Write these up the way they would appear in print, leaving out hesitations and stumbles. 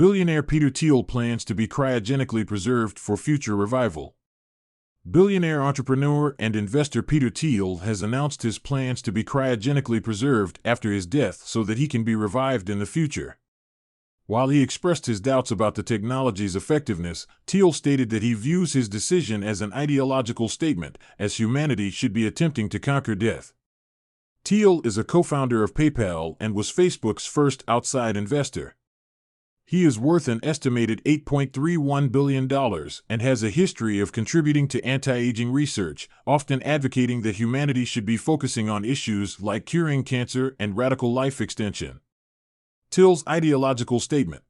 Billionaire Peter Thiel plans to be cryogenically preserved for future revival. Billionaire entrepreneur and investor Peter Thiel has announced his plans to be cryogenically preserved after his death so that he can be revived in the future. While he expressed his doubts about the technology's effectiveness, Thiel stated that he views his decision as an ideological statement, as humanity should be attempting to conquer death. Thiel is a co-founder of PayPal and was Facebook's first outside investor. He is worth an estimated $8.31 billion and has a history of contributing to anti-aging research, often advocating that humanity should be focusing on issues like curing cancer and radical life extension. Thiel's ideological statement.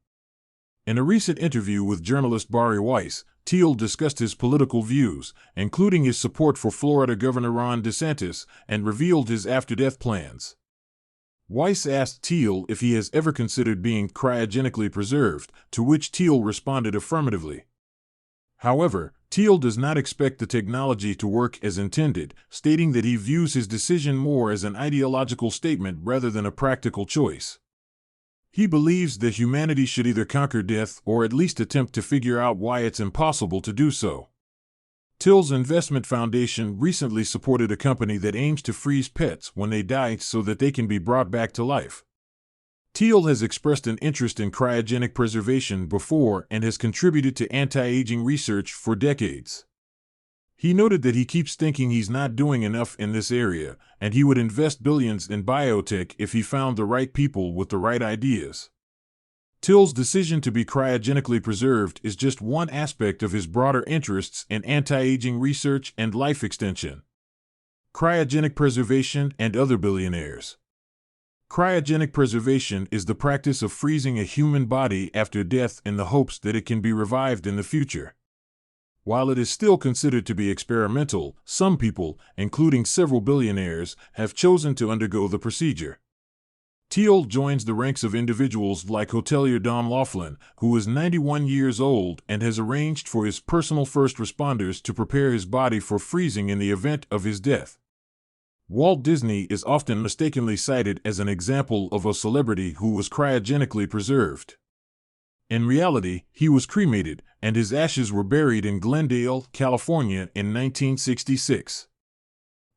In a recent interview with journalist Bari Weiss, Thiel discussed his political views, including his support for Florida Governor Ron DeSantis, and revealed his after-death plans. Weiss asked Thiel if he has ever considered being cryogenically preserved, to which Thiel responded affirmatively. However, Thiel does not expect the technology to work as intended, stating that he views his decision more as an ideological statement rather than a practical choice. He believes that humanity should either conquer death or at least attempt to figure out why it's impossible to do so. Thiel's investment foundation recently supported a company that aims to freeze pets when they die so that they can be brought back to life. Thiel has expressed an interest in cryogenic preservation before and has contributed to anti-aging research for decades. He noted that he keeps thinking he's not doing enough in this area, and he would invest billions in biotech if he found the right people with the right ideas. Thiel's decision to be cryogenically preserved is just one aspect of his broader interests in anti-aging research and life extension. Cryogenic preservation and other billionaires. Cryogenic preservation is the practice of freezing a human body after death in the hopes that it can be revived in the future. While it is still considered to be experimental, some people, including several billionaires, have chosen to undergo the procedure. Thiel joins the ranks of individuals like hotelier Don Laughlin, who is 91 years old and has arranged for his personal first responders to prepare his body for freezing in the event of his death. Walt Disney is often mistakenly cited as an example of a celebrity who was cryogenically preserved. In reality, he was cremated, and his ashes were buried in Glendale, California in 1966.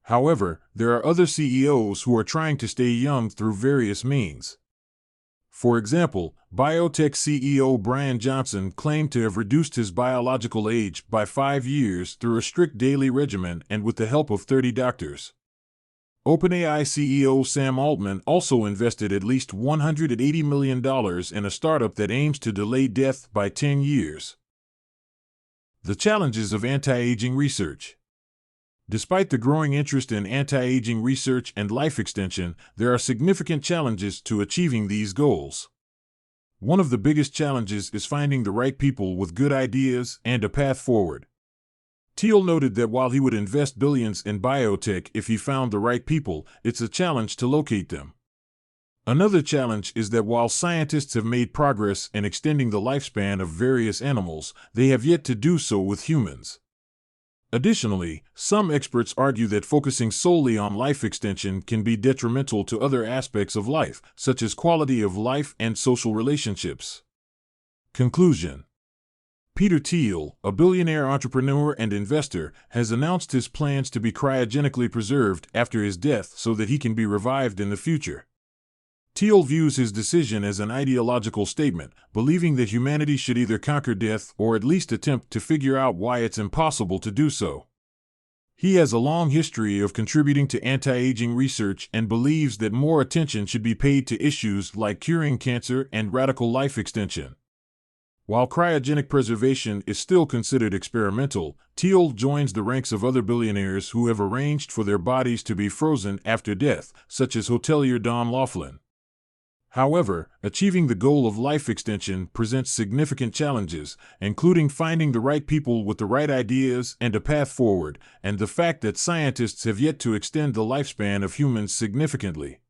However, there are other CEOs who are trying to stay young through various means. For example, biotech CEO Brian Johnson claimed to have reduced his biological age by 5 years through a strict daily regimen and with the help of 30 doctors. OpenAI CEO Sam Altman also invested at least $180 million in a startup that aims to delay death by 10 years. The challenges of anti-aging research. Despite the growing interest in anti-aging research and life extension, there are significant challenges to achieving these goals. One of the biggest challenges is finding the right people with good ideas and a path forward. Thiel noted that while he would invest billions in biotech if he found the right people, it's a challenge to locate them. Another challenge is that while scientists have made progress in extending the lifespan of various animals, they have yet to do so with humans. Additionally, some experts argue that focusing solely on life extension can be detrimental to other aspects of life, such as quality of life and social relationships. Conclusion. Peter Thiel, a billionaire entrepreneur and investor, has announced his plans to be cryogenically preserved after his death so that he can be revived in the future. Thiel views his decision as an ideological statement, believing that humanity should either conquer death or at least attempt to figure out why it's impossible to do so. He has a long history of contributing to anti-aging research and believes that more attention should be paid to issues like curing cancer and radical life extension. While cryogenic preservation is still considered experimental, Thiel joins the ranks of other billionaires who have arranged for their bodies to be frozen after death, such as hotelier Don Laughlin. However, achieving the goal of life extension presents significant challenges, including finding the right people with the right ideas and a path forward, and the fact that scientists have yet to extend the lifespan of humans significantly.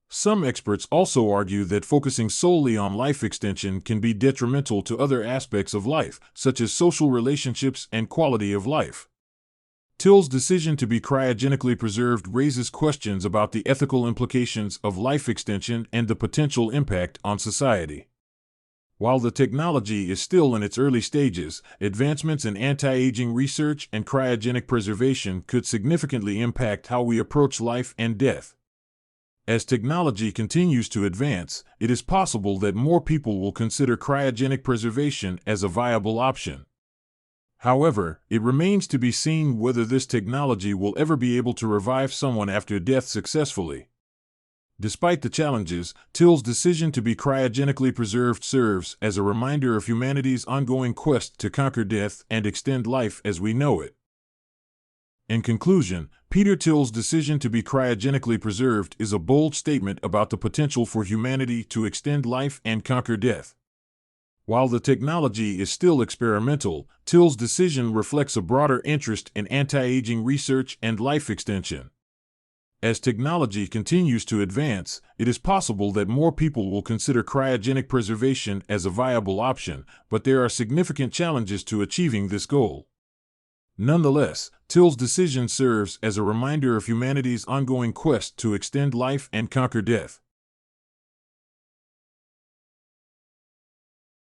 Some experts also argue that focusing solely on life extension can be detrimental to other aspects of life, such as social relationships and quality of life. Thiel's decision to be cryogenically preserved raises questions about the ethical implications of life extension and the potential impact on society. While the technology is still in its early stages, advancements in anti-aging research and cryogenic preservation could significantly impact how we approach life and death. As technology continues to advance, it is possible that more people will consider cryogenic preservation as a viable option. However, it remains to be seen whether this technology will ever be able to revive someone after death successfully. Despite the challenges, Thiel's decision to be cryogenically preserved serves as a reminder of humanity's ongoing quest to conquer death and extend life as we know it. In conclusion, Peter Thiel's decision to be cryogenically preserved is a bold statement about the potential for humanity to extend life and conquer death. While the technology is still experimental, Thiel's decision reflects a broader interest in anti-aging research and life extension. As technology continues to advance, it is possible that more people will consider cryogenic preservation as a viable option, but there are significant challenges to achieving this goal. Nonetheless, Thiel's decision serves as a reminder of humanity's ongoing quest to extend life and conquer death.